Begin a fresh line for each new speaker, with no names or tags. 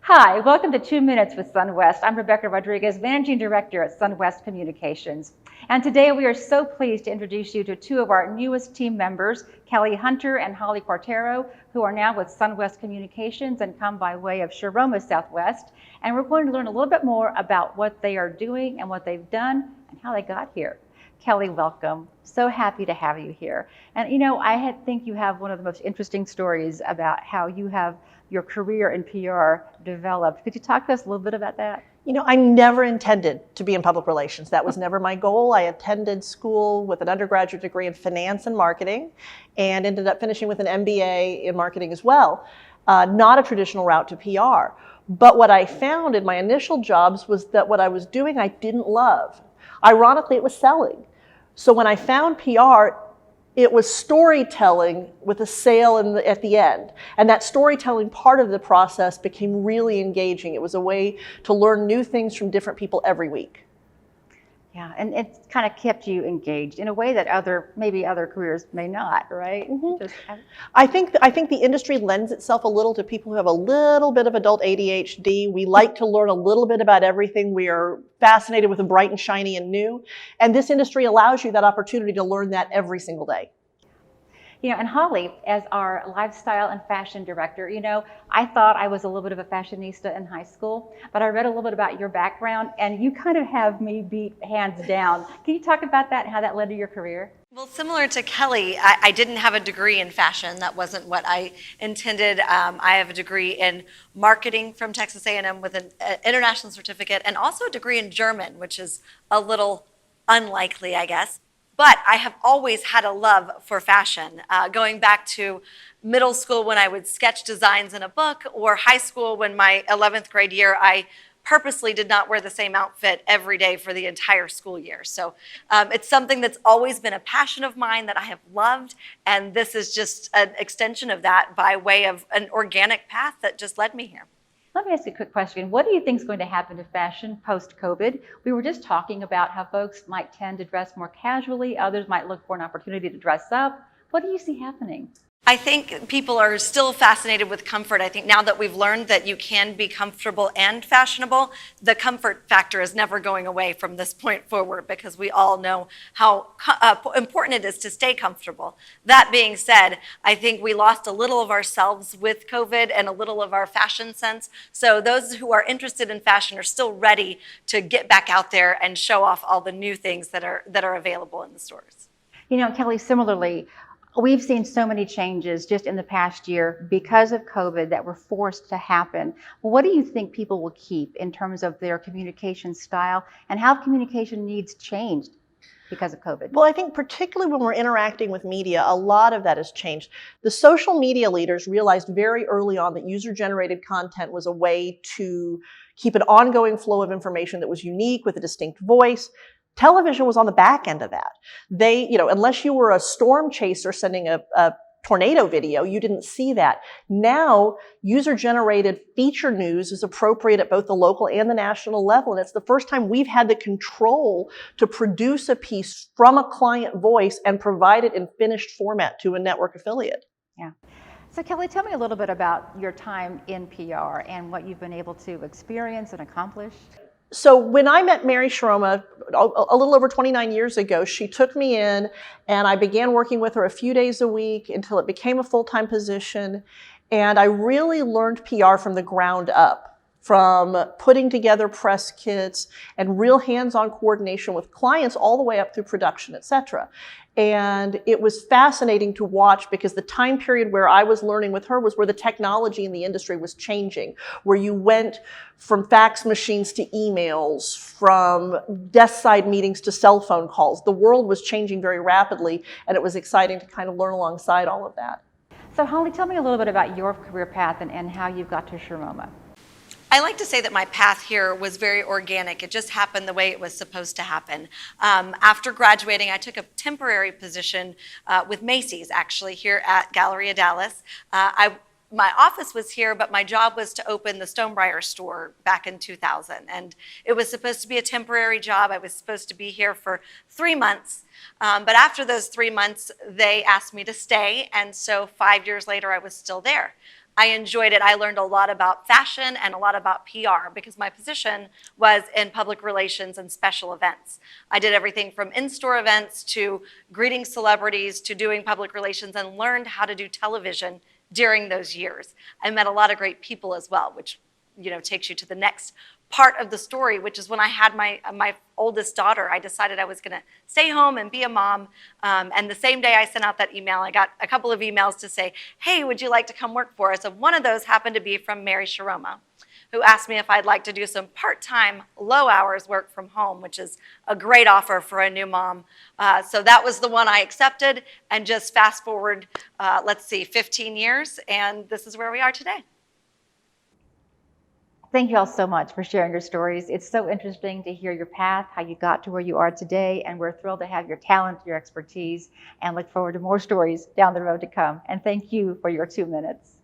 Hi, welcome to 2 Minutes with Sunwest. I'm Rebecca Rodriguez, Managing Director at Sunwest Communications. And today we are so pleased to introduce you to two of our newest team members, Kelly Hunter and Holly Quartaro, who are now with Sunwest Communications and come by way of Shiroma Southwest. And we're going to learn a little bit more about what they are doing and what they've done and how they got here. Kelly, welcome. So happy to have you here. And I think you have one of the most interesting stories about how you have your career in PR developed. Could you talk to us a little bit about that?
I never intended to be in public relations. That was never my goal. I attended school with an undergraduate degree in finance and marketing and ended up finishing with an MBA in marketing as well. Not a traditional route to PR. But what I found in my initial jobs was that what I was doing I didn't love. Ironically, it was selling. So when I found PR, it was storytelling with a sale at the end. And that storytelling part of the process became really engaging. It was a way to learn new things from different people every week.
Yeah, and it kind of kept you engaged in a way that maybe other careers may not, right?
Mm-hmm. I think the industry lends itself a little to people who have a little bit of adult ADHD. We like to learn a little bit about everything. We are fascinated with the bright and shiny and new. And this industry allows you that opportunity to learn that every single day.
And Holly, as our lifestyle and fashion director, I thought I was a little bit of a fashionista in high school, but I read a little bit about your background and you kind of have me beat hands down. Can you talk about that and how that led to your career?
Well, similar to Kelly, I didn't have a degree in fashion. That wasn't what I intended. I have a degree in marketing from Texas A&M with an international certificate and also a degree in German, which is a little unlikely, I guess. But I have always had a love for fashion, going back to middle school when I would sketch designs in a book, or high school when my 11th grade year, I purposely did not wear the same outfit every day for the entire school year. So it's something that's always been a passion of mine that I have loved, and this is just an extension of that by way of an organic path that just led me here.
Let me ask you a quick question. What do you think is going to happen to fashion post-COVID? We were just talking about how folks might tend to dress more casually. Others might look for an opportunity to dress up. What do you see happening?
I think people are still fascinated with comfort. I think now that we've learned that you can be comfortable and fashionable, the comfort factor is never going away from this point forward because we all know how important it is to stay comfortable. That being said, I think we lost a little of ourselves with COVID and a little of our fashion sense. So those who are interested in fashion are still ready to get back out there and show off all the new things that are available in the stores.
Kelly, similarly, we've seen so many changes just in the past year because of COVID that were forced to happen. Well, what do you think people will keep in terms of their communication style and how communication needs changed because of COVID?
Well, I think particularly when we're interacting with media, a lot of that has changed. The social media leaders realized very early on that user-generated content was a way to keep an ongoing flow of information that was unique with a distinct voice. Television was on the back end of that. They, unless you were a storm chaser sending a tornado video, you didn't see that. Now, user-generated feature news is appropriate at both the local and the national level. And it's the first time we've had the control to produce a piece from a client voice and provide it in finished format to a network affiliate.
Yeah. So Kelly, tell me a little bit about your time in PR and what you've been able to experience and accomplish.
So when I met Mary Shiroma a little over 29 years ago, she took me in and I began working with her a few days a week until it became a full-time position. And I really learned PR from the ground up, from putting together press kits and real hands-on coordination with clients all the way up through production, et cetera. And it was fascinating to watch because the time period where I was learning with her was where the technology in the industry was changing, where you went from fax machines to emails, from desk side meetings to cell phone calls. The world was changing very rapidly, and it was exciting to kind of learn alongside all of that.
So Holly, tell me a little bit about your career path and how you got to Shiroma.
I like to say that my path here was very organic. It just happened the way it was supposed to happen. After graduating, I took a temporary position with Macy's, actually, here at Galleria Dallas. My office was here, but my job was to open the Stonebriar store back in 2000. And it was supposed to be a temporary job. I was supposed to be here for 3 months. But after those 3 months, they asked me to stay. And so 5 years later, I was still there. I enjoyed it. I learned a lot about fashion and a lot about PR because my position was in public relations and special events. I did everything from in-store events to greeting celebrities to doing public relations, and learned how to do television during those years. I met a lot of great people as well, which takes you to the next part of the story, which is when I had my oldest daughter. I decided I was going to stay home and be a mom. And the same day I sent out that email, I got a couple of emails to say, hey, would you like to come work for us? And one of those happened to be from Mary Shiroma, who asked me if I'd like to do some part-time, low-hours work from home, which is a great offer for a new mom. So that was the one I accepted, and just fast forward, 15 years, and this is where we are today.
Thank you all so much for sharing your stories. It's so interesting to hear your path, how you got to where you are today, and we're thrilled to have your talent, your expertise, and look forward to more stories down the road to come. And thank you for your 2 minutes.